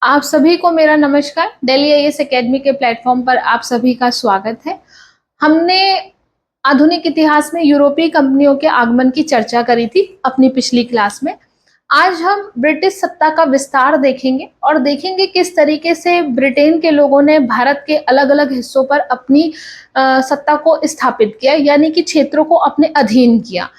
आप सभी को मेरा नमस्कार। दिल्ली आईएएस एकेडमी के प्लेटफॉर्म पर आप सभी का स्वागत है। हमने आधुनिक इतिहास में यूरोपीय कंपनियों के आगमन की चर्चा करी थी अपनी पिछली क्लास में। आज हम ब्रिटिश सत्ता का विस्तार देखेंगे और देखेंगे किस तरीके से ब्रिटेन के लोगों ने भारत के अलग अलग हिस्सों पर अपनी सत्ता को स्थापित किया, यानी कि क्षेत्रों को अपने अधीन किया।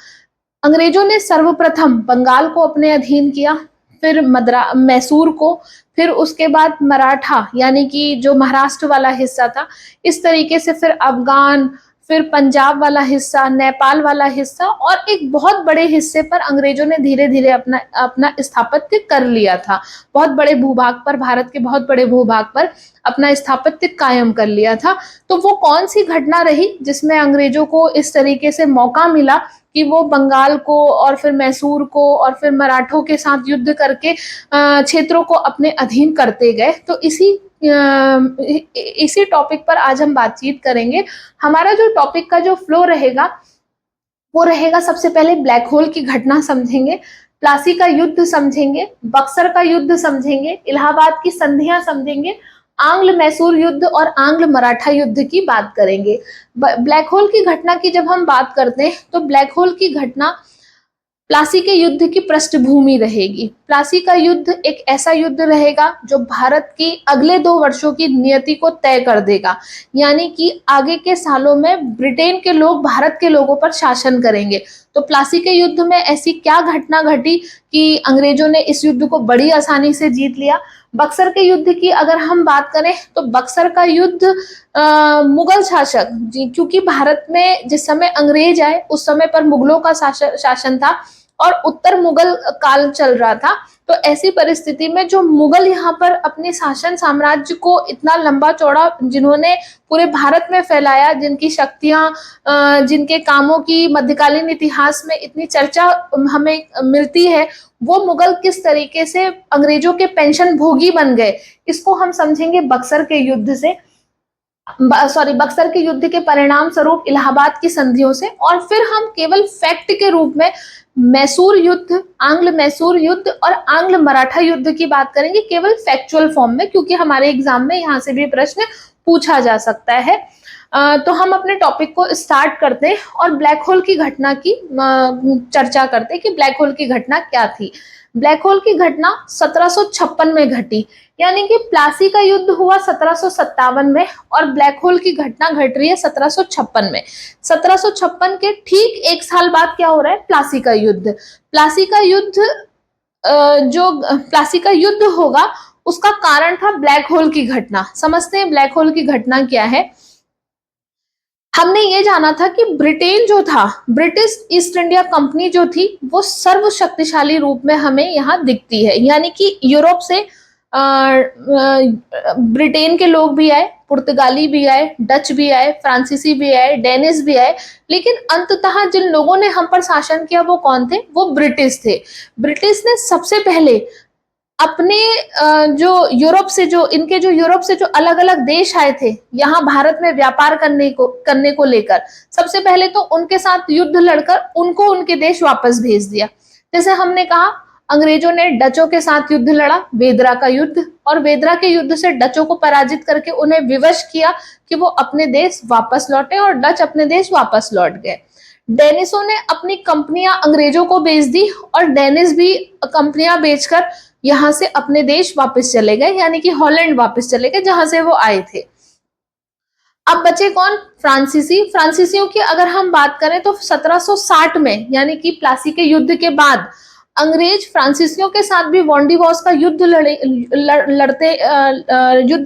अंग्रेजों ने सर्वप्रथम बंगाल को अपने अधीन किया, फिर मैसूर को, फिर उसके बाद मराठा यानी कि जो महाराष्ट्र वाला हिस्सा था, इस तरीके से फिर अफगान, फिर पंजाब वाला हिस्सा, नेपाल वाला हिस्सा और एक बहुत बड़े हिस्से पर अंग्रेजों ने धीरे धीरे अपना अपना स्थापत्य कर लिया था। बहुत बड़े भूभाग पर, भारत के बहुत बड़े भूभाग पर अपना स्थापत्य कायम कर लिया था। तो वो कौन सी घटना रही जिसमें अंग्रेजों को इस तरीके से मौका मिला कि वो बंगाल को और फिर मैसूर को और फिर मराठों के साथ युद्ध करके क्षेत्रों को अपने अधीन करते गए। तो इसी टॉपिक पर आज हम बातचीत करेंगे। हमारा जो टॉपिक का जो फ्लो रहेगा वो रहेगा, सबसे पहले ब्लैक होल की घटना समझेंगे, प्लासी का युद्ध समझेंगे, बक्सर का युद्ध समझेंगे, इलाहाबाद की संधियां समझेंगे, आंग्ल मैसूर युद्ध और आंग्ल मराठा युद्ध की बात करेंगे। ब्लैक होल की घटना की जब हम बात करते हैं तो ब्लैक होल की घटना प्लासी के युद्ध की पृष्ठभूमि रहेगी। प्लासी का युद्ध एक ऐसा युद्ध रहेगा जो भारत की अगले 2 वर्षों की नियति को तय कर देगा, यानी कि आगे के सालों में ब्रिटेन के लोग भारत के लोगों पर शासन करेंगे। तो प्लासी के युद्ध में ऐसी क्या घटना घटी कि अंग्रेजों ने इस युद्ध को बड़ी आसानी से जीत लिया। बक्सर के युद्ध की अगर हम बात करें तो बक्सर का युद्ध मुगल शासक, क्योंकि भारत में जिस समय अंग्रेज आए उस समय पर मुगलों का शासन था और उत्तर मुगल काल चल रहा था। तो ऐसी परिस्थिति में जो मुगल यहाँ पर अपने शासन साम्राज्य को इतना लंबा चौड़ा, जिन्होंने पूरे भारत में फैलाया, जिनकी शक्तियां, जिनके कामों की मध्यकालीन इतिहास में इतनी चर्चा हमें मिलती है, वो मुगल किस तरीके से अंग्रेजों के पेंशन भोगी बन गए, इसको हम समझेंगे बक्सर के युद्ध से। बक्सर के युद्ध के परिणाम स्वरूप इलाहाबाद की संधियों से। और फिर हम केवल फैक्ट के रूप में मैसूर युद्ध, आंग्ल मैसूर युद्ध और आंग्ल मराठा युद्ध की बात करेंगे, केवल फैक्चुअल फॉर्म में, क्योंकि हमारे एग्जाम में यहाँ से भी प्रश्न पूछा जा सकता है। तो हम अपने टॉपिक को स्टार्ट करते हैं और ब्लैक होल की घटना की चर्चा करते हैं कि ब्लैक होल की घटना क्या थी। ब्लैक होल की घटना 1756 में घटी, यानी कि प्लासी का युद्ध हुआ 1757 में और ब्लैक होल की घटना घट रही है 1756 में। 1756 के ठीक 1 साल बाद क्या हो रहा है, प्लासी का युद्ध। प्लासी का युद्ध जो प्लासी का युद्ध होगा उसका कारण था ब्लैक होल की घटना। समझते हैं ब्लैक होल की घटना क्या है। हमने ये जाना था कि ब्रिटेन जो था, ब्रिटिश ईस्ट इंडिया कंपनी जो थी, वो सर्वशक्तिशाली रूप में हमें यहाँ दिखती है, यानी कि यूरोप से ब्रिटेन के लोग भी आए, पुर्तगाली भी आए, डच भी आए, फ्रांसीसी भी आए, डेनिश भी आए, लेकिन अंततः जिन लोगों ने हम पर शासन किया वो कौन थे, वो ब्रिटिश थे। ब्रिटिश ने सबसे पहले अपने जो यूरोप से जो अलग अलग देश आए थे यहाँ भारत में व्यापार करने को लेकर, सबसे पहले तो उनके साथ युद्ध लड़कर उनको उनके देश वापस भेज दिया। जैसे हमने कहा, अंग्रेजों ने डचों के साथ युद्ध लड़ा, वेदरा का युद्ध, और वेदरा के युद्ध से डचों को पराजित करके उन्हें विवश किया कि वो अपने देश वापस लौटे, और डच अपने देश वापस लौट गए। डेनिसों ने अपनी कंपनियां अंग्रेजों को बेच दी और डेनिस भी कंपनियां बेचकर यहां से अपने देश वापस चले गए, यानी कि हॉलैंड वापस चले गए जहां से वो आए थे। अब बचे कौन, फ्रांसीसी। फ्रांसीसियों की अगर हम बात करें तो 1760 में, यानी कि प्लासी के युद्ध के बाद, अंग्रेज फ्रांसीसियों के साथ भी वॉन्डिवॉस का युद्ध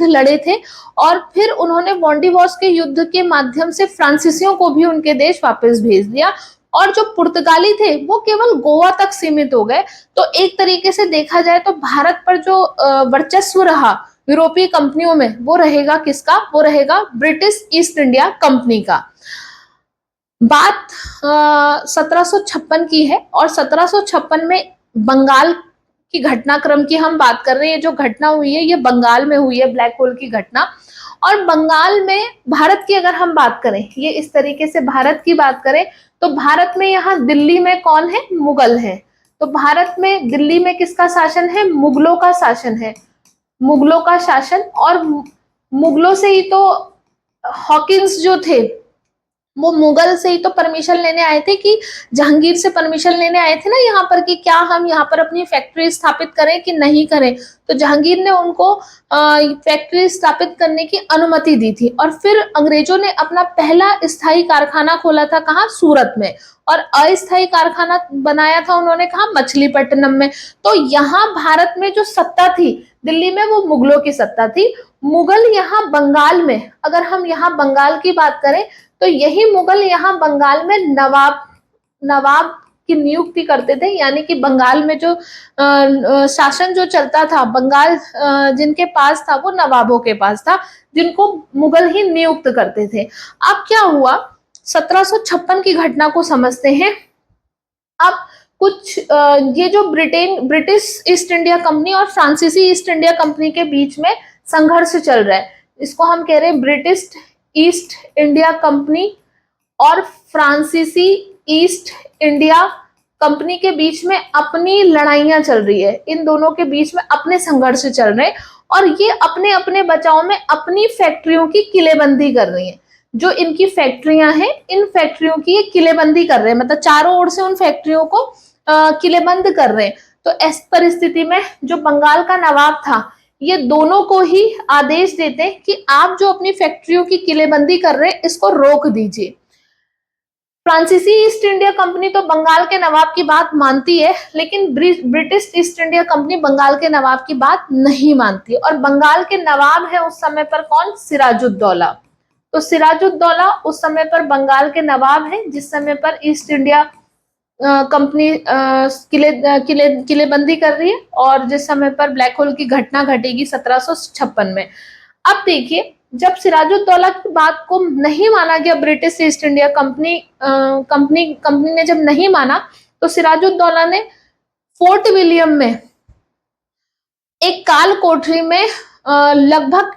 लड़े थे और फिर उन्होंने वॉन्डिवॉस के युद्ध के माध्यम से फ्रांसीसियों को भी उनके देश वापस भेज दिया। और जो पुर्तगाली थे वो केवल गोवा तक सीमित हो गए। तो एक तरीके से देखा जाए तो भारत पर जो वर्चस्व रहा यूरोपीय कंपनियों में, वो रहेगा किसका, वो रहेगा ब्रिटिश ईस्ट इंडिया कंपनी का। बात 1756 की है और 1756 में बंगाल की घटनाक्रम की हम बात कर रहे हैं। जो घटना हुई है ये बंगाल में हुई है, ब्लैक होल की घटना। और बंगाल में भारत की अगर हम बात करें, ये इस तरीके से भारत की बात करें तो भारत में यहाँ दिल्ली में कौन है, मुगल है। तो भारत में दिल्ली में किसका शासन है, मुगलों का शासन है। मुगलों का शासन, और मुगलों से ही तो हॉकिंस जो थे वो मुगल से ही तो परमिशन लेने आए थे, कि जहांगीर से परमिशन लेने आए थे ना यहाँ पर, कि क्या हम यहाँ पर अपनी फैक्ट्री स्थापित करें कि नहीं करें। तो जहांगीर ने उनको फैक्ट्री स्थापित करने की अनुमति दी थी। और फिर अंग्रेजों ने अपना पहला स्थायी कारखाना खोला था कहाँ, सूरत में, और अस्थायी कारखाना बनाया था उन्होंने कहा, मछलीपट्टनम में। तो यहाँ भारत में जो सत्ता थी दिल्ली में, वो मुगलों की सत्ता थी। मुगल यहाँ बंगाल में, अगर हम यहाँ बंगाल की बात करें, तो यही मुगल यहाँ बंगाल में नवाब की नियुक्ति करते थे, यानी कि बंगाल में जो शासन जो चलता था, बंगाल जिनके पास था वो नवाबों के पास था, जिनको मुगल ही नियुक्त करते थे। अब क्या हुआ, 1756 की घटना को समझते हैं। अब कुछ ये जो ब्रिटिश ईस्ट इंडिया कंपनी और फ्रांसीसी ईस्ट इंडिया कंपनी के बीच में संघर्ष चल रहा है, इसको हम कह रहे हैं ब्रिटिश ईस्ट इंडिया कंपनी और फ्रांसीसी ईस्ट इंडिया कंपनी के बीच में अपनी लड़ाइयां चल रही है। इन दोनों के बीच में अपने संघर्ष चल रहे हैं, और ये अपने अपने बचाव में अपनी फैक्ट्रियों की किलेबंदी कर रही हैं। जो इनकी फैक्ट्रियां हैं, इन फैक्ट्रियों की ये किलेबंदी कर रहे हैं, मतलब चारों ओर से उन फैक्ट्रियों को किलेबंद कर रहे हैं। तो इस परिस्थिति में जो बंगाल का नवाब था, ये दोनों को ही आदेश देते कि आप जो अपनी फैक्ट्रियों की किलेबंदी कर रहे हैं, इसको रोक दीजिए। फ्रांसीसी ईस्ट इंडिया कंपनी तो बंगाल के नवाब की बात मानती है, लेकिन British East India Company Bengal के नवाब की बात नहीं मानती। और बंगाल के नवाब है उस समय पर कौन, सिराजुद्दौला। तो सिराजुद्दौला उस समय पर बंगाल के नवाब है, जिस समय पर ईस्ट इंडिया कंपनी किलेबंदी कर रही है, और जिस समय पर ब्लैक होल की घटना घटेगी 1756 में। अब देखिए, जब सिराजुद्दौला की बात को नहीं माना गया, ब्रिटिश ईस्ट इंडिया कंपनी ने जब नहीं माना, तो सिराजुद्दौला ने फोर्ट विलियम में एक काल कोठरी में लगभग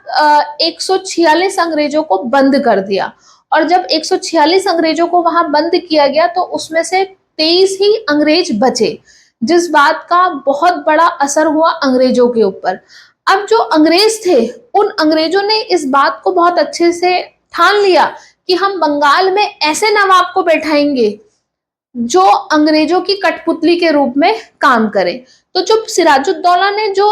146 अंग्रेजों को बंद कर दिया। और जब 146 अंग्रेजों को वहां बंद किया गया, तो उसमें से 23 ही अंग्रेज बचे, जिस बात का बहुत बड़ा असर हुआ अंग्रेजों के ऊपर। अब जो अंग्रेज थे, उन अंग्रेजों ने इस बात को बहुत अच्छे से ठान लिया कि हम बंगाल में ऐसे नवाब को बैठाएंगे जो अंग्रेजों की कठपुतली के रूप में काम करे। तो जो सिराजुद्दौला ने जो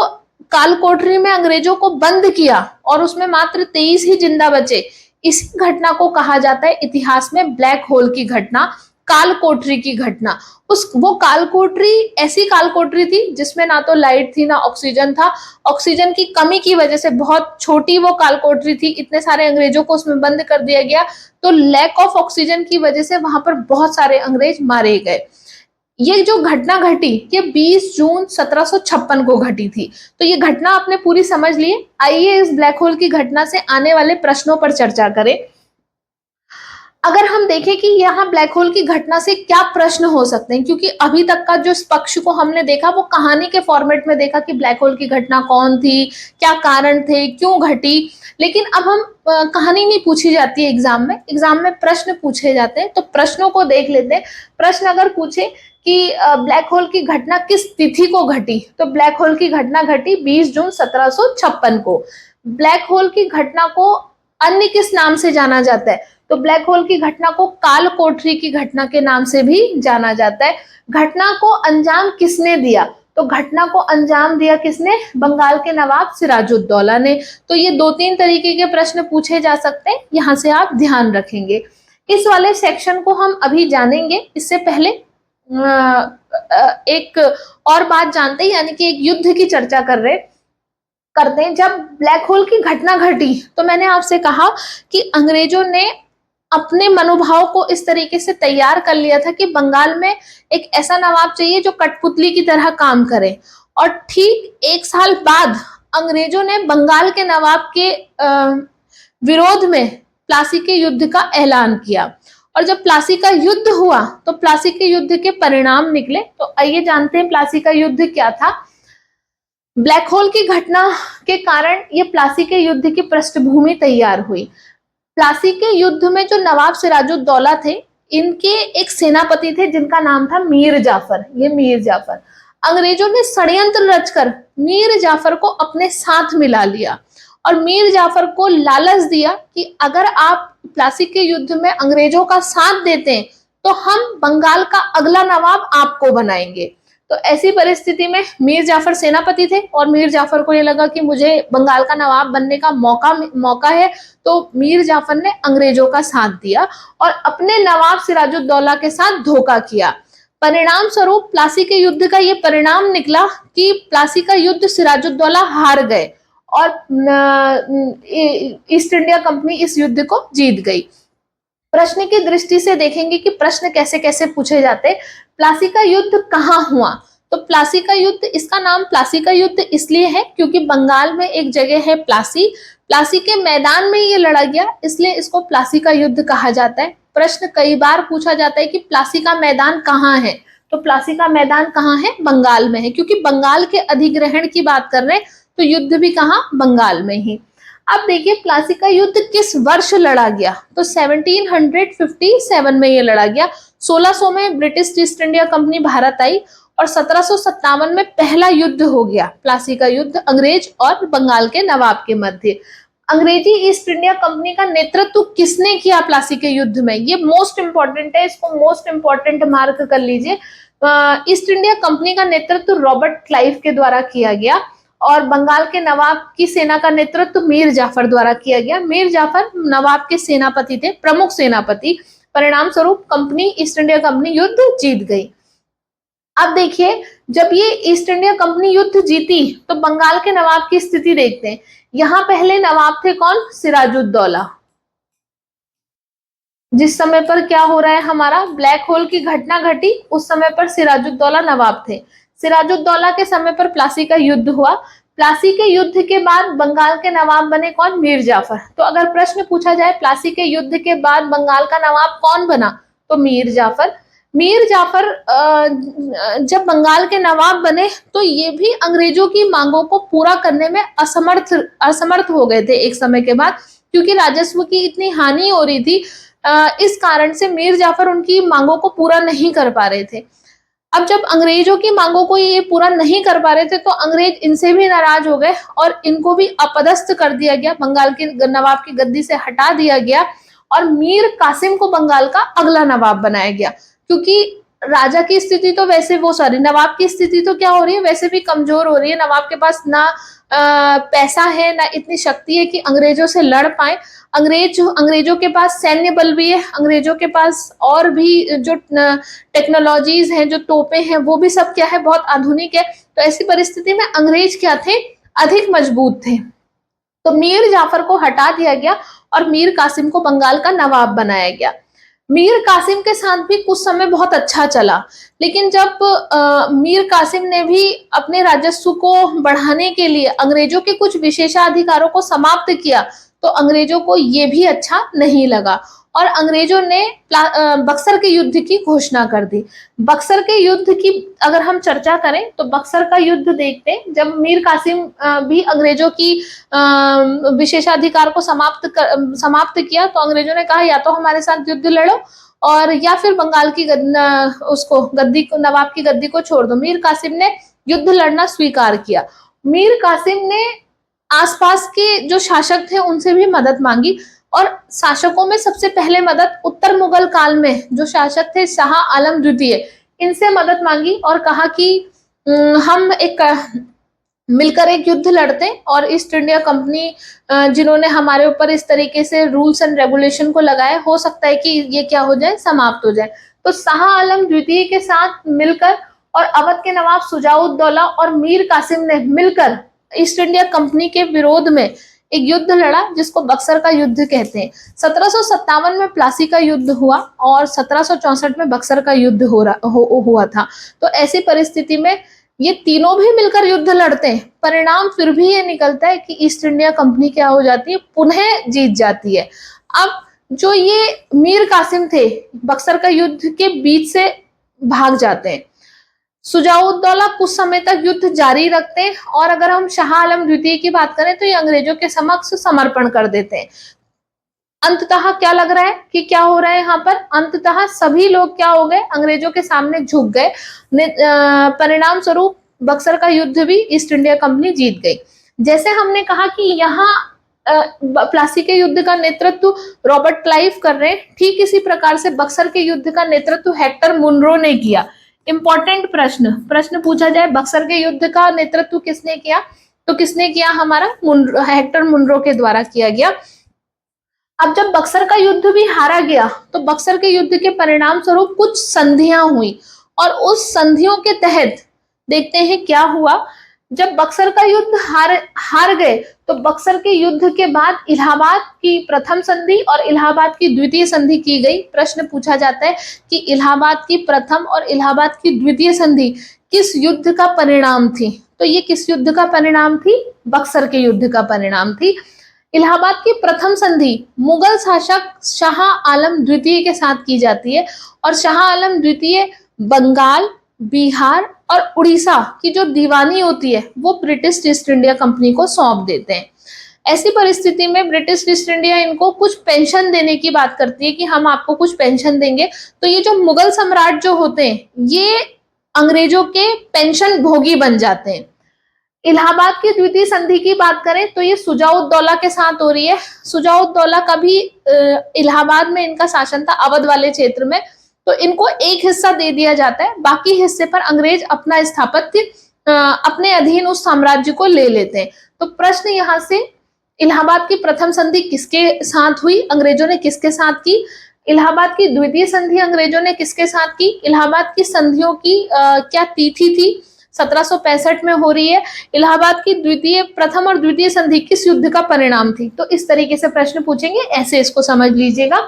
काल कोठरी में अंग्रेजों को बंद किया, और उसमें मात्र 23 ही जिंदा बचे, इसी घटना को कहा जाता है इतिहास में ब्लैक होल की घटना, काल कोठरी की घटना। वो काल कोठरी ऐसी काल कोठरी थी जिसमें ना तो लाइट थी ना ऑक्सीजन था। ऑक्सीजन की कमी की वजह से, बहुत छोटी वो काल कोठरी थी, इतने सारे अंग्रेजों को उसमें बंद कर दिया गया, तो लैक ऑफ ऑक्सीजन की वजह से वहां पर बहुत सारे अंग्रेज मारे गए। ये जो घटना घटी, ये 20 जून 1756 को घटी थी। तो ये घटना आपने पूरी समझ ली। आइए इस ब्लैक होल की घटना से आने वाले प्रश्नों पर चर्चा करें। अगर हम देखें कि यहाँ ब्लैक होल की घटना से क्या प्रश्न हो सकते हैं, क्योंकि अभी तक का जो इस पक्ष को हमने देखा, वो कहानी के फॉर्मेट में देखा कि ब्लैक होल की घटना कौन थी, क्या कारण थे, क्यों घटी। लेकिन अब हम कहानी नहीं पूछी जाती है एग्जाम में प्रश्न पूछे जाते हैं। तो प्रश्नों को देख लेते हैं। प्रश्न अगर पूछे कि ब्लैक होल की घटना किस तिथि को घटी, तो ब्लैक होल की घटना घटी 20 जून 1756 को। ब्लैक होल की घटना को अन्य किस नाम से जाना जाता है, तो ब्लैक होल की घटना को काल कोठरी की घटना के नाम से भी जाना जाता है। घटना को अंजाम किसने दिया, तो घटना को अंजाम दिया किसने, बंगाल के नवाब सिराजुद्दौला ने। तो ये 2-3 तरीके के प्रश्न पूछे जा सकते हैं, यहाँ से आप ध्यान रखेंगे। इस वाले सेक्शन को हम अभी जानेंगे। इससे पहले एक और बात जानते हैं, यानी कि एक युद्ध की चर्चा करते हैं। जब ब्लैक होल की घटना घटी, तो मैंने आपसे कहा कि अंग्रेजों ने अपने मनोभाव को इस तरीके से तैयार कर लिया था कि बंगाल में एक ऐसा नवाब चाहिए जो कठपुतली की तरह काम करे। और ठीक 1 साल बाद अंग्रेजों ने बंगाल के नवाब के विरोध में प्लासी के युद्ध का ऐलान किया। और जब प्लासी का युद्ध हुआ, तो प्लासी के युद्ध के परिणाम निकले। तो आइए जानते हैं प्लासी का युद्ध क्या था। ब्लैक होल की घटना के कारण ये प्लासी के युद्ध की पृष्ठभूमि तैयार हुई। प्लासी के युद्ध में जो नवाब सिराजुद्दौला थे, इनके एक सेनापति थे जिनका नाम था मीर जाफर। ये मीर जाफर, अंग्रेजों ने षड्यंत्र रचकर मीर जाफर को अपने साथ मिला लिया और मीर जाफर को लालच दिया कि अगर आप प्लासी के युद्ध में अंग्रेजों का साथ देते हैं तो हम बंगाल का अगला नवाब आपको बनाएंगे। तो ऐसी परिस्थिति में मीर जाफर सेनापति थे और मीर जाफर को ये लगा कि मुझे बंगाल का नवाब बनने का मौका है, तो मीर जाफर ने अंग्रेजों का साथ दिया और अपने नवाब सिराजुद्दौला के साथ धोखा किया। परिणाम स्वरूप प्लासी के युद्ध का ये परिणाम निकला कि प्लासी का युद्ध सिराजुद्दौला हार गए और ईस्ट इंडिया कंपनी इस युद्ध को जीत गई। प्रश्न की दृष्टि से देखेंगे कि प्रश्न कैसे कैसे पूछे जाते। प्लासी का युद्ध कहाँ हुआ? तो प्लासी का युद्ध, इसका नाम प्लासी का युद्ध इसलिए है क्योंकि बंगाल में एक जगह है प्लासी, प्लासी के मैदान में ये लड़ा गया, इसलिए इसको प्लासी का युद्ध कहा जाता है। प्रश्न कई बार पूछा जाता है कि प्लासी का मैदान कहाँ है, तो प्लासी का मैदान कहाँ है? बंगाल में है, क्योंकि बंगाल के अधिग्रहण की बात कर रहे हैं तो युद्ध भी कहाँ? बंगाल में ही। अब देखिए प्लासी का युद्ध किस वर्ष लड़ा गया? तो 1757 में ये लड़ा गया। 1600 में British East India company Bharat आई और 1757 में पहला युद्ध हो गया, प्लासी का युद्ध अंग्रेज और बंगाल के नवाब के मध्य। अंग्रेजी ईस्ट इंडिया कंपनी का नेतृत्व किसने किया प्लासी के युद्ध में? ये मोस्ट इंपॉर्टेंट है, इसको मोस्ट इंपॉर्टेंट मार्क कर लीजिए। ईस्ट इंडिया कंपनी का नेतृत्व रॉबर्ट क्लाइव के द्वारा किया गया और बंगाल के नवाब की सेना का नेतृत्व मीर जाफर द्वारा किया गया। मीर जाफर नवाब के सेनापति थे, प्रमुख सेनापति। परिणाम स्वरूप कंपनी, ईस्ट इंडिया कंपनी युद्ध जीत गई। अब देखिए जब ये ईस्ट इंडिया कंपनी युद्ध जीती तो बंगाल के नवाब की स्थिति देखते हैं। यहाँ पहले नवाब थे कौन? सिराजुद्दौला। जिस समय पर क्या हो रहा है, हमारा ब्लैक होल की घटना घटी, उस समय पर सिराजुद्दौला नवाब थे। सिराजुद्दौला के समय पर प्लासी का युद्ध हुआ। प्लासी के युद्ध के बाद बंगाल के नवाब बने कौन? मीर जाफर। तो अगर प्रश्न पूछा जाए प्लासी के युद्ध के बाद बंगाल का नवाब कौन बना, तो मीर जाफर। मीर जाफर जब बंगाल के नवाब बने तो ये भी अंग्रेजों की मांगों को पूरा करने में असमर्थ हो गए थे एक समय के बाद, क्योंकि राजस्व की इतनी हानि हो रही थी। इस कारण से मीर जाफर उनकी मांगों को पूरा नहीं कर पा रहे थे। अब जब अंग्रेजों की मांगों को ये पूरा नहीं कर पा रहे थे तो अंग्रेज इनसे भी नाराज हो गए और इनको भी अपदस्थ कर दिया गया, बंगाल के नवाब की गद्दी से हटा दिया गया और मीर कासिम को बंगाल का अगला नवाब बनाया गया। क्योंकि राजा की स्थिति तो वैसे नवाब की स्थिति तो क्या हो रही है, वैसे भी कमजोर हो रही है। नवाब के पास ना पैसा है ना इतनी शक्ति है कि अंग्रेजों से लड़ पाए। अंग्रेजों के पास सैन्य बल भी है, अंग्रेजों के पास और भी जो टेक्नोलॉजीज हैं, जो तोपें हैं, वो भी सब क्या है, बहुत आधुनिक है। तो ऐसी परिस्थिति में अंग्रेज क्या थे? अधिक मजबूत थे। तो मीर जाफर को हटा दिया गया और मीर कासिम को बंगाल का नवाब बनाया गया। मीर कासिम के साथ भी कुछ समय बहुत अच्छा चला, लेकिन जब मीर कासिम ने भी अपने राजस्व को बढ़ाने के लिए अंग्रेजों के कुछ विशेषाधिकारों को समाप्त किया तो अंग्रेजों को ये भी अच्छा नहीं लगा और अंग्रेजों ने बक्सर के युद्ध की घोषणा कर दी। बक्सर के युद्ध की अगर हम चर्चा करें तो बक्सर का युद्ध देखते हैं। जब मीर कासिम भी अंग्रेजों की विशेषाधिकार को समाप्त किया तो अंग्रेजों ने कहा या तो हमारे साथ युद्ध लड़ो और या फिर बंगाल की नवाब की गद्दी को छोड़ दो। मीर कासिम ने युद्ध लड़ना स्वीकार किया। मीर कासिम ने आसपास के जो शासक थे उनसे भी मदद मांगी और शासकों में सबसे पहले मदद उत्तर मुगल काल में जो शासक थे शाह आलम द्वितीय, इनसे मदद मांगी और कहा कि हम मिलकर एक युद्ध लड़ते और ईस्ट इंडिया कंपनी जिन्होंने हमारे ऊपर इस तरीके से रूल्स एंड रेगुलेशन को लगाया, हो सकता है कि ये क्या हो जाए, समाप्त हो जाए। तो शाह आलम द्वितीय के साथ मिलकर और अवध के नवाब शुजाउद्दौला और मीर कासिम ने मिलकर ईस्ट इंडिया कंपनी के विरोध में एक युद्ध लड़ा जिसको बक्सर का युद्ध कहते हैं। 1757 में प्लासी का युद्ध हुआ और 1764 में बक्सर का युद्ध हुआ था। तो ऐसी परिस्थिति में ये तीनों भी मिलकर युद्ध लड़ते हैं, परिणाम फिर भी ये निकलता है कि ईस्ट इंडिया कंपनी क्या हो जाती है, पुनः जीत जाती है। अब जो ये मीर कासिम थे बक्सर का युद्ध के बीच से भाग जाते हैं। शुजाउद्दौला कुछ समय तक युद्ध जारी रखते हैं और अगर हम शाह आलम द्वितीय की बात करें तो ये अंग्रेजों के समक्ष समर्पण कर देते हैं। अंततः क्या लग रहा है कि क्या हो रहा है यहाँ पर, अंततः सभी लोग क्या हो गए, अंग्रेजों के सामने झुक गए। परिणाम स्वरूप बक्सर का युद्ध भी ईस्ट इंडिया कंपनी जीत गई। जैसे हमने कहा कि यहाँ प्लासी के युद्ध का नेतृत्व रॉबर्ट क्लाइव कर रहे हैं, ठीक इसी प्रकार से बक्सर के युद्ध का नेतृत्व हेक्टर मुनरो ने किया। इंपॉर्टेंट प्रश्न पूछा जाए, बक्सर के युद्ध का नेतृत्व किसने किया, तो किसने किया, हमारा हेक्टर मुनरो के द्वारा किया गया। अब जब बक्सर का युद्ध भी हारा गया तो बक्सर के युद्ध के परिणाम स्वरूप कुछ संधियां हुई, और उस संधियों के तहत देखते हैं क्या हुआ। जब बक्सर का युद्ध हार गए तो बक्सर के युद्ध के बाद इलाहाबाद की प्रथम संधि और इलाहाबाद की द्वितीय संधि की गई। प्रश्न पूछा जाता है कि इलाहाबाद की प्रथम और इलाहाबाद की द्वितीय संधि किस युद्ध का परिणाम थी, तो ये किस युद्ध का परिणाम थी, बक्सर के युद्ध का परिणाम थी। इलाहाबाद की प्रथम संधि मुगल शासक शाह आलम द्वितीय के साथ की जाती है, और शाह आलम द्वितीय बंगाल, बिहार और उड़ीसा की जो दीवानी होती है वो ब्रिटिश ईस्ट इंडिया कंपनी को सौंप देते हैं। ऐसी परिस्थिति में ब्रिटिश ईस्ट इंडिया इनको कुछ पेंशन देने की बात करती है कि हम आपको कुछ पेंशन देंगे। तो ये जो मुगल सम्राट जो होते हैं ये अंग्रेजों के पेंशन भोगी बन जाते हैं। इलाहाबाद की द्वितीय संधि की बात करें तो ये सुजाउद्दौला के साथ हो रही है। सुजाउद्दौला का भी इलाहाबाद में इनका शासन था, अवध वाले क्षेत्र में, तो इनको एक हिस्सा दे दिया जाता है, बाकी हिस्से पर अंग्रेज अपना स्थापत्य अपने अधीन उस साम्राज्य को ले लेते हैं। तो प्रश्न यहाँ से, इलाहाबाद की प्रथम संधि किसके साथ हुई, अंग्रेजों ने किसके साथ की, इलाहाबाद की द्वितीय संधि अंग्रेजों ने किसके साथ की, इलाहाबाद की संधियों की क्या तिथि थी, 1765 में हो रही है। इलाहाबाद की प्रथम और द्वितीय संधि किस युद्ध का परिणाम थी। तो इस तरीके से प्रश्न पूछेंगे, ऐसे इसको समझ लीजिएगा।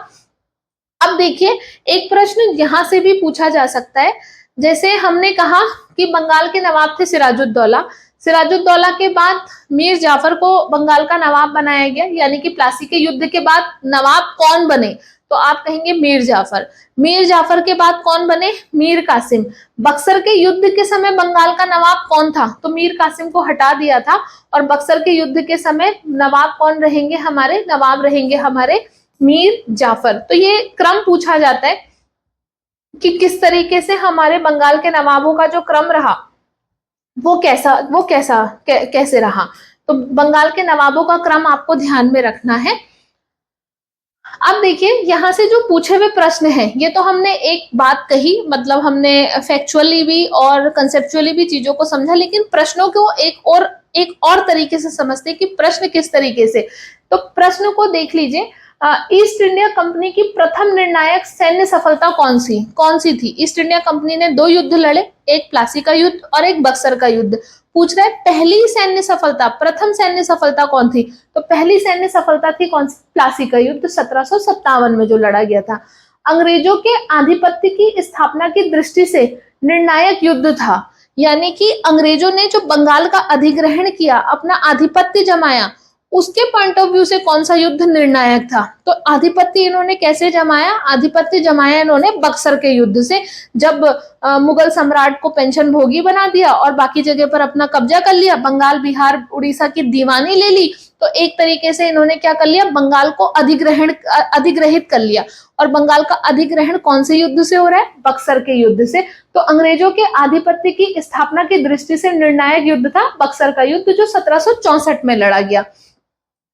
अब देखिए एक प्रश्न यहां से भी पूछा जा सकता है, जैसे हमने कहा कि बंगाल के नवाब थे सिराजुद्दौला, सिराजुद्दौला के बाद मीर जाफर को बंगाल का नवाब बनाया गया, यानी कि प्लासी के युद्ध के बाद नवाब कौन बने, तो आप कहेंगे मीर जाफर। मीर जाफर के बाद कौन बने, मीर कासिम। बक्सर के युद्ध के समय बंगाल का नवाब कौन था, तो मीर कासिम को हटा दिया था, और बक्सर के युद्ध के समय नवाब कौन रहेंगे, हमारे नवाब रहेंगे हमारे मीर जाफर। तो ये क्रम पूछा जाता है कि किस तरीके से हमारे बंगाल के नवाबों का जो क्रम रहा वो कैसे रहा। तो बंगाल के नवाबों का क्रम आपको ध्यान में रखना है। अब देखिए यहाँ से जो पूछे हुए प्रश्न है, ये तो हमने एक बात कही, मतलब हमने फैक्चुअली भी और कंसेप्चुअली भी चीजों को समझा, लेकिन प्रश्नों को एक और तरीके से समझते हैं कि प्रश्न किस तरीके से। तो प्रश्न को देख लीजिए, ईस्ट इंडिया कंपनी की प्रथम निर्णायक सैन्य सफलता कौन सी थी। ईस्ट इंडिया कंपनी ने 2 युद्ध लड़े, एक प्लासी का युद्ध और एक बक्सर का युद्ध। पूछ रहा है पहली सैन्य सफलता, प्रथम सैन्य सफलता कौन थी, तो पहली सैन्य सफलता थी कौन सी, प्लासी का युद्ध 1757 में जो लड़ा गया था। अंग्रेजों के आधिपत्य की स्थापना की दृष्टि से निर्णायक युद्ध था, यानी कि अंग्रेजों ने जो बंगाल का अधिग्रहण किया, अपना आधिपत्य जमाया, उसके पॉइंट ऑफ व्यू से कौन सा युद्ध निर्णायक था। तो आधिपत्य इन्होंने कैसे जमाया, आधिपत्य जमाया इन्होंने बक्सर के युद्ध से, जब मुगल सम्राट को पेंशन भोगी बना दिया और बाकी जगह पर अपना कब्जा कर लिया, बंगाल, बिहार, उड़ीसा की दीवानी ले ली, तो एक तरीके से इन्होंने क्या कर लिया, बंगाल को अधिग्रहित कर लिया। और बंगाल का अधिग्रहण कौन से युद्ध से हो रहा है, बक्सर के युद्ध से। तो अंग्रेजों के आधिपत्य की स्थापना की दृष्टि से निर्णायक युद्ध था बक्सर का युद्ध, जो 1764 में लड़ा गया।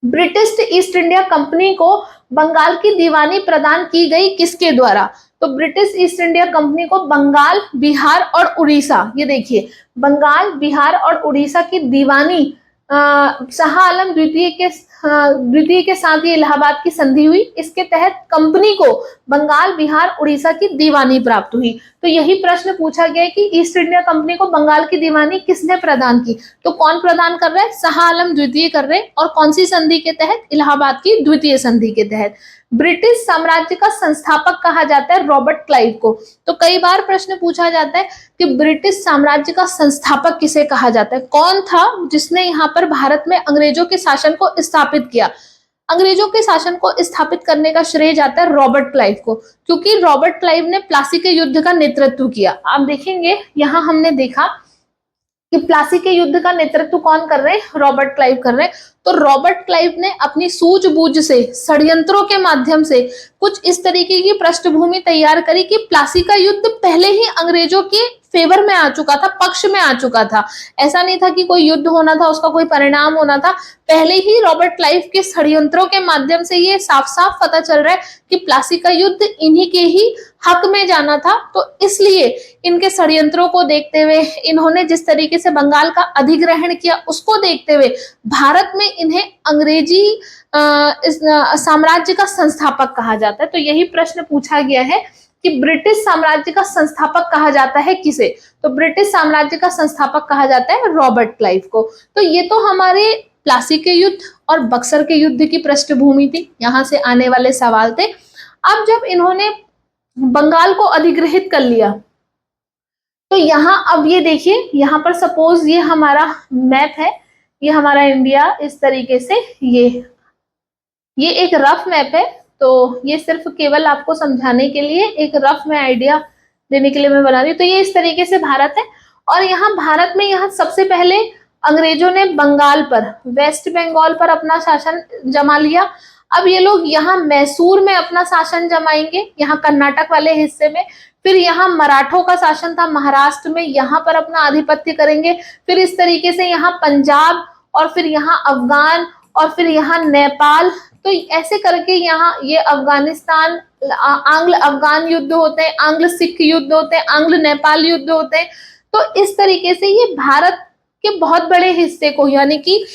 ब्रिटिश ईस्ट इंडिया कंपनी को बंगाल की दीवानी प्रदान की गई किसके द्वारा, तो ब्रिटिश ईस्ट इंडिया कंपनी को बंगाल, बिहार और उड़ीसा, ये देखिए बंगाल, बिहार और उड़ीसा की दीवानी शाह आलम द्वितीय के साथ ही इलाहाबाद की संधि हुई। इसके तहत कंपनी को बंगाल, बिहार, उड़ीसा की दीवानी प्राप्त हुई। तो यही प्रश्न पूछा गया कि ईस्ट इंडिया कंपनी को बंगाल की दीवानी किसने प्रदान की, तो कौन प्रदान कर रहा है, शाह आलम द्वितीय कर रहे, और कौन सी संधि के तहत, इलाहाबाद की द्वितीय संधि के तहत। ब्रिटिश साम्राज्य का संस्थापक कहा जाता है रॉबर्ट क्लाइव को। तो कई बार प्रश्न पूछा जाता है कि ब्रिटिश साम्राज्य का संस्थापक किसे कहा जाता है, कौन था जिसने यहाँ पर भारत में अंग्रेजों के शासन को स्थापित किया। अंग्रेजों के शासन को स्थापित करने का श्रेय जाता है रॉबर्ट क्लाइव को, क्योंकि रॉबर्ट क्लाइव ने प्लासी के युद्ध का नेतृत्व किया। आप देखेंगे यहाँ हमने देखा कि प्लासी के युद्ध का नेतृत्व कौन कर रहे हैं, रॉबर्ट क्लाइव कर रहे हैं। तो रॉबर्ट क्लाइव ने अपनी सूझबूझ से, षड्यंत्रों के माध्यम से कुछ इस तरीके की पृष्ठभूमि तैयार करी कि प्लासी का युद्ध पहले ही अंग्रेजों के फेवर में आ चुका था, पक्ष में आ चुका था। ऐसा नहीं था कि कोई युद्ध होना था, उसका कोई परिणाम होना था। पहले ही रॉबर्ट क्लाइव के षड्यंत्रों के माध्यम से ये साफ साफ पता चल रहा है कि प्लासी का युद्ध इन्हीं के ही हक में जाना था। तो इसलिए इनके षड्यंत्रों को देखते हुए, इन्होंने जिस तरीके से बंगाल का अधिग्रहण किया उसको देखते हुए भारत में इन्हें अंग्रेजी साम्राज्य का संस्थापक कहा जाता है। तो यही प्रश्न पूछा गया है कि ब्रिटिश साम्राज्य का संस्थापक कहा जाता है किसे? तो ब्रिटिश साम्राज्य का संस्थापक कहा जाता है रॉबर्ट क्लाइव को। तो ये तो हमारे प्लासी के युद्ध और बक्सर के युद्ध की पृष्ठभूमि थी, यहाँ से आने वाले सवाल थे। अब जब इन्होंने बंगाल को अधिग्रहित कर लिया, तो यहाँ अब ये देखिए, यहाँ पर सपोज ये हमारा मैप है, ये हमारा इंडिया इस तरीके से, ये एक रफ मैप है। तो ये सिर्फ केवल आपको समझाने के लिए, एक रफ में आइडिया देने के लिए मैं बना रही हूँ। तो ये इस तरीके से भारत है, और यहाँ भारत में यहाँ सबसे पहले अंग्रेजों ने बंगाल पर, वेस्ट बंगाल पर अपना शासन जमा लिया। अब ये लोग यहाँ मैसूर में अपना शासन जमाएंगे, यहाँ कर्नाटक वाले हिस्से में। फिर यहाँ मराठों का शासन था महाराष्ट्र में, यहाँ पर अपना आधिपत्य करेंगे। फिर इस तरीके से यहाँ पंजाब, और फिर यहाँ अफगान, और फिर यहाँ नेपाल। तो ऐसे करके यहाँ ये अफगानिस्तान, आंग्ल अफगान युद्ध होते हैं, आंग्ल सिख युद्ध होते हैं, आंग्ल नेपाल युद्ध होते हैं। तो इस तरीके से ये भारत के बहुत बड़े हिस्से को, यानी कि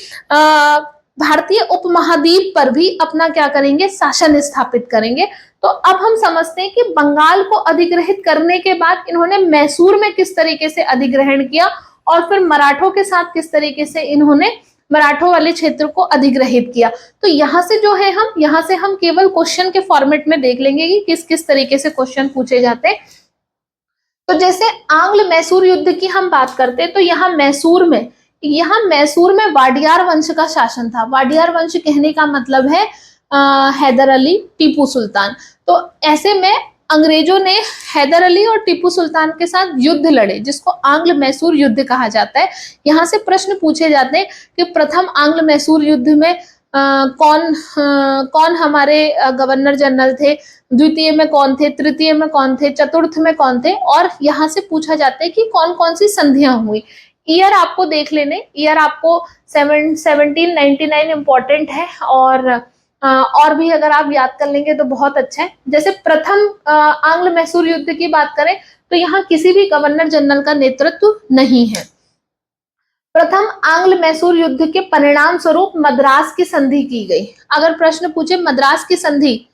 भारतीय उपमहाद्वीप पर भी अपना क्या करेंगे, शासन स्थापित करेंगे। तो अब हम समझते हैं कि बंगाल को अधिग्रहित करने के बाद इन्होंने मैसूर में किस तरीके से अधिग्रहण किया, और फिर मराठों के साथ किस तरीके से इन्होंने मराठों वाले क्षेत्र को अधिग्रहित किया। तो यहाँ से जो है, हम यहाँ से हम केवल क्वेश्चन के फॉर्मेट में देख लेंगे कि किस किस तरीके से क्वेश्चन पूछे जाते हैं। तो जैसे आंग्ल मैसूर युद्ध की हम बात करते हैं, तो यहाँ मैसूर में वाडियार वंश का शासन था। वाडियार वंश कहने का मतलब है हैदर अली, टीपू सुल्तान। तो ऐसे में अंग्रेजों ने हैदर अली और टीपू सुल्तान के साथ युद्ध लड़े, जिसको आंग्ल मैसूर युद्ध कहा जाता है। यहाँ से प्रश्न पूछे जाते हैं कि प्रथम आंग्ल मैसूर युद्ध में कौन हमारे गवर्नर जनरल थे, द्वितीय में कौन थे, तृतीय में कौन थे, चतुर्थ में कौन थे, और यहाँ से पूछा जाता है कि कौन कौन सी संधियां हुई। ईयर आपको देख लेने, ईयर आपको 1799 इंपॉर्टेंट है, और भी अगर आप याद कर लेंगे तो बहुत अच्छा है। जैसे प्रथम आंग्ल मैसूर युद्ध की बात करें, तो यहाँ किसी भी गवर्नर जनरल का नेतृत्व नहीं है। प्रथम आंग्ल मैसूर युद्ध के परिणाम स्वरूप मद्रास की संधि की गई। अगर प्रश्न पूछे मद्रास की संधि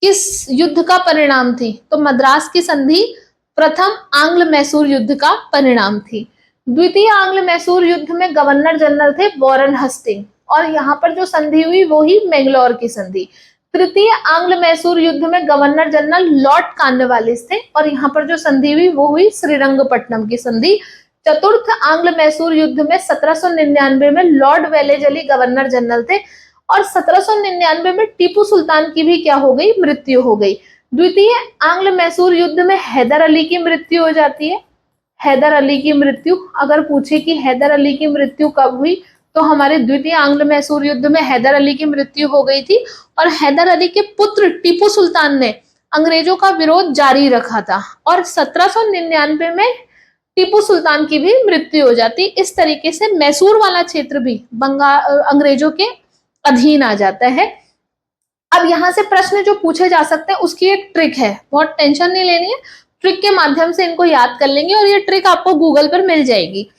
किस युद्ध का परिणाम थी, तो मद्रास की संधि प्रथम आंग्ल मैसूर युद्ध का परिणाम थी। द्वितीय आंग्ल मैसूर युद्ध में गवर्नर जनरल थे वॉरेन हस्टिंग, और यहाँ पर जो संधि हुई वो ही मैंगलोर की संधि। तृतीय आंग्ल मैसूर युद्ध में गवर्नर जनरल लॉर्ड कॉर्नवालिस थे, और यहाँ पर जो संधि हुई वो हुई श्रीरंगपट्टनम की संधि। चतुर्थ आंग्ल मैसूर युद्ध में 1799 में लॉर्ड वेलेजली गवर्नर जनरल थे, और 1799 में टीपू सुल्तान की भी क्या हो गई, मृत्यु हो गई। द्वितीय आंग्ल मैसूर युद्ध में हैदर अली की मृत्यु हो जाती है। हैदर अली की मृत्यु, अगर पूछे कि हैदर अली की मृत्यु कब हुई, तो हमारे द्वितीय आंग्ल मैसूर युद्ध में हैदर अली की मृत्यु हो गई थी, और हैदर अली के पुत्र टीपू सुल्तान ने अंग्रेजों का विरोध जारी रखा था, और 1799 में टीपू सुल्तान की भी मृत्यु हो जाती। इस तरीके से मैसूर वाला क्षेत्र भी बंगाल अंग्रेजों के अधीन आ जाता है। अब यहाँ से प्रश्न जो पूछे जा सकते हैं उसकी एक ट्रिक है, बहुत टेंशन नहीं लेनी है, ट्रिक के माध्यम से इनको याद कर लेंगे, और ये ट्रिक आपको गूगल पर मिल जाएगी।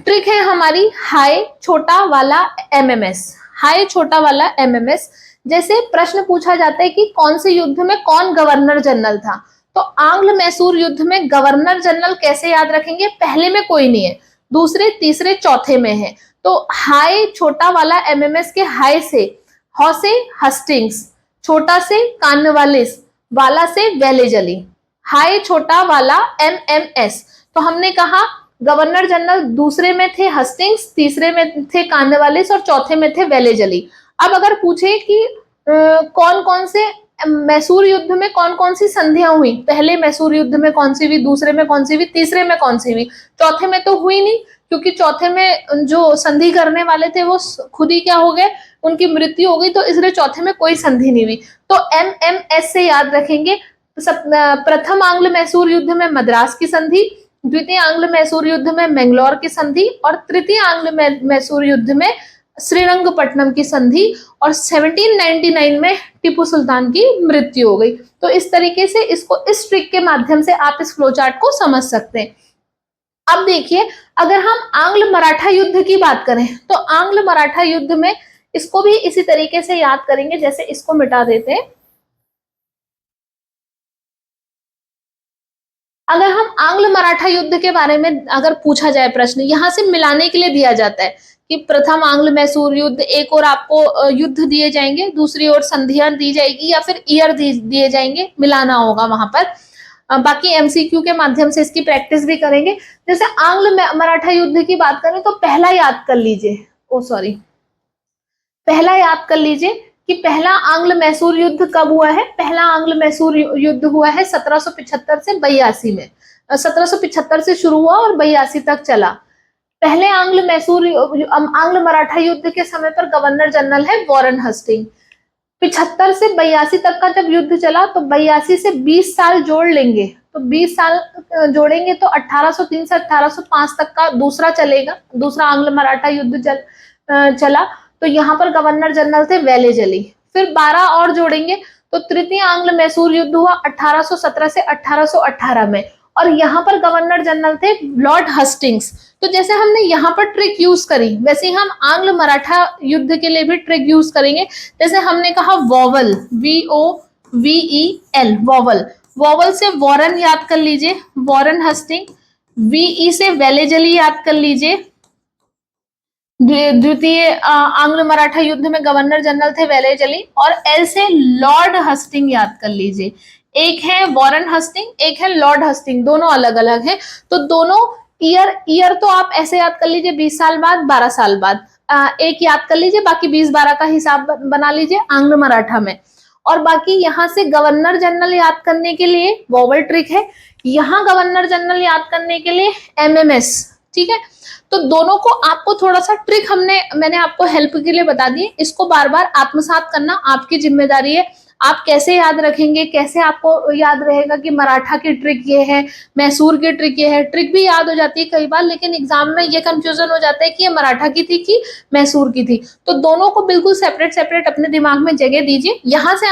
ट्रिक है हमारी हाई छोटा वाला एमएमएस, हाई छोटा वाला एमएमएस। जैसे प्रश्न पूछा जाता है कि कौन से युद्ध में कौन गवर्नर जनरल था, तो आंग्ल मैसूर युद्ध में गवर्नर जनरल कैसे याद रखेंगे, पहले में कोई नहीं है, दूसरे तीसरे चौथे में है। तो हाई छोटा वाला एमएमएस के हाई से, हौ से हस्टिंग्स, छोटा से कॉर्नवालिस, वाला से वेलेजली, हाई छोटा वाला एमएमएस। तो हमने कहा गवर्नर जनरल दूसरे में थे हस्टिंग्स, तीसरे में थे कॉर्नवालिस, और चौथे में थे वेलेजली। अब अगर पूछे कि कौन कौन से मैसूर युद्ध में कौन कौन सी संधियां हुई, पहले मैसूर युद्ध में कौन सी हुई, दूसरे में कौन सी हुई, तीसरे में कौन सी हुई, चौथे में तो हुई नहीं, क्योंकि चौथे में जो संधि करने वाले थे वो खुद ही क्या हो गए, उनकी मृत्यु हो गई, तो इसलिए चौथे में कोई संधि नहीं हुई। तो MMS से याद रखेंगे। प्रथम आंग्ल मैसूर युद्ध में मद्रास की संधि, द्वितीय आंग्ल मैसूर युद्ध में मैंगलोर की संधि, और तृतीय आंग्ल मैसूर युद्ध में श्रीरंगपट्टनम की संधि, और 1799 में टीपू सुल्तान की मृत्यु हो गई। तो इस तरीके से इसको इस ट्रिक के माध्यम से आप इस फ्लो चार्ट को समझ सकते हैं। अब देखिए, अगर हम आंग्ल मराठा युद्ध की बात करें तो आंग्ल मराठा युद्ध में इसको भी इसी तरीके से याद करेंगे, जैसे इसको मिटा देते हैं। अगर हम आंग्ल मराठा युद्ध के बारे में अगर पूछा जाए प्रश्न, यहां से मिलाने के लिए दिया जाता है कि प्रथम आंग्ल मैसूर युद्ध, एक और आपको युद्ध दिए जाएंगे, दूसरी ओर संधियां दी जाएगी, या फिर ईयर दिए जाएंगे, मिलाना होगा वहां पर। बाकी MCQ के माध्यम से इसकी प्रैक्टिस भी करेंगे। जैसे आंग्ल मराठा युद्ध की बात करें तो पहला याद कर लीजिए, पहला याद कर लीजिए कि पहला आंग्ल मैसूर युद्ध कब हुआ है। पहला आंग्ल मैसूर युद्ध हुआ है 1775 से 82 में। 1775 से शुरू हुआ और 82 तक चला। पहले आंग्ल मराठा युद्ध के समय पर गवर्नर जनरल है वॉरेन हस्टिंग। 75 से 82 तक का जब युद्ध चला तो 82 से 20 साल जोड़ लेंगे, तो 20 साल जोड़ेंगे तो 1803 से 1805 तक का दूसरा चलेगा, दूसरा आंग्ल मराठा युद्ध चला। तो यहाँ पर गवर्नर जनरल थे वेलेजली। फिर 12 और जोड़ेंगे तो तृतीय आंग्ल मैसूर युद्ध हुआ 1817 से 1818 में, और यहाँ पर गवर्नर जनरल थे लॉर्ड हस्टिंग्स। तो जैसे हमने यहाँ पर ट्रिक यूज करी, वैसे ही हम आंग्ल मराठा युद्ध के लिए भी ट्रिक यूज करेंगे। जैसे हमने कहा वॉवल, VOVEL, वॉवल, वॉवल से वॉरेन याद कर लीजिए, वॉरेन हस्टिंग। VE से वेलेजली याद कर लीजिए, द्वितीय आंग्ल मराठा युद्ध में गवर्नर जनरल थे वेलेजली। और L से लॉर्ड हस्टिंग याद कर लीजिए। एक है वॉरेन हस्टिंग, एक है लॉर्ड हस्टिंग, दोनों अलग अलग है। तो दोनों ईयर तो आप ऐसे याद कर लीजिए, 20 साल बाद, 12 साल बाद, एक याद कर लीजिए, बाकी 20-12 का हिसाब बना लीजिए आंग्ल मराठा में। और बाकी यहाँ से गवर्नर जनरल याद करने के लिए वॉवल ट्रिक है, यहाँ गवर्नर जनरल याद करने के लिए MMS, ठीक है। तो दोनों को आपको थोड़ा सा ट्रिक मैंने आपको हेल्प के लिए बता दी, इसको बार बार आत्मसात करना आपकी जिम्मेदारी है। आप कैसे याद रखेंगे, कैसे आपको याद रहेगा कि मराठा की ट्रिक ये है, मैसूर की ट्रिक ये है। ट्रिक भी याद हो जाती है कई बार, लेकिन एग्जाम में ये कंफ्यूजन हो जाता है कि ये मराठा की थी कि मैसूर की थी। तो दोनों को बिल्कुल सेपरेट अपने दिमाग में जगह दीजिए। यहाँ से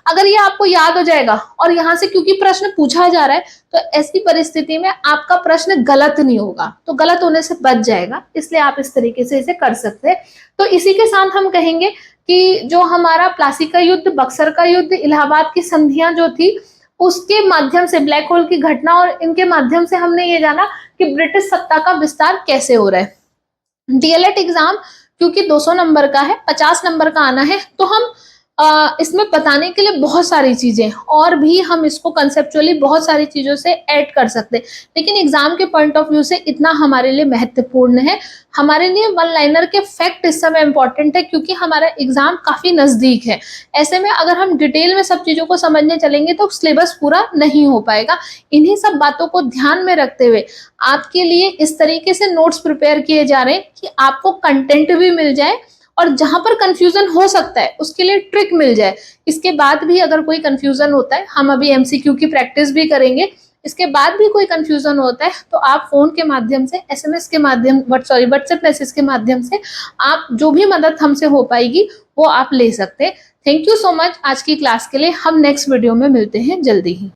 अगर ये आपको याद हो जाएगा, और यहाँ से क्योंकि प्रश्न पूछा जा रहा है, तो ऐसी परिस्थिति में आपका प्रश्न गलत नहीं होगा, तो गलत होने से बच जाएगा। इसलिए आप इस तरीके से इसे कर सकते हैं। तो इसी के साथ हम कहेंगे कि जो हमारा प्लासी का युद्ध, बक्सर का युद्ध, इलाहाबाद की संधियां जो थी, उसके माध्यम से, ब्लैक होल की घटना और इनके माध्यम से हमने ये जाना कि ब्रिटिश सत्ता का विस्तार कैसे हो रहा है। DLED एग्जाम क्योंकि 200 नंबर का है, 50 नंबर का आना है, तो हम इसमें बताने के लिए बहुत सारी चीजें, और भी हम इसको कंसेप्चुअली बहुत सारी चीजों से ऐड कर सकते हैं, लेकिन एग्जाम के पॉइंट ऑफ व्यू से इतना हमारे लिए महत्वपूर्ण है। हमारे लिए वन लाइनर के फैक्ट इस समय इंपॉर्टेंट है, क्योंकि हमारा एग्जाम काफी नजदीक है। ऐसे में अगर हम डिटेल में सब चीजों को समझने चलेंगे तो सिलेबस पूरा नहीं हो पाएगा। इन्हीं सब बातों को ध्यान में रखते हुए आपके लिए इस तरीके से नोट्स प्रिपेयर किए जा रहे हैं कि आपको कंटेंट भी मिल जाए, और जहां पर कंफ्यूजन हो सकता है उसके लिए ट्रिक मिल जाए। इसके बाद भी अगर कोई कंफ्यूजन होता है, हम अभी MCQ की प्रैक्टिस भी करेंगे, इसके बाद भी कोई कंफ्यूजन होता है तो आप फोन के माध्यम से, SMS के माध्यम, व्हाट्सएप मैसेज के माध्यम से आप जो भी मदद हमसे हो पाएगी वो आप ले सकते हैं। थैंक यू सो मच आज की क्लास के लिए। हम नेक्स्ट वीडियो में मिलते हैं जल्दी ही।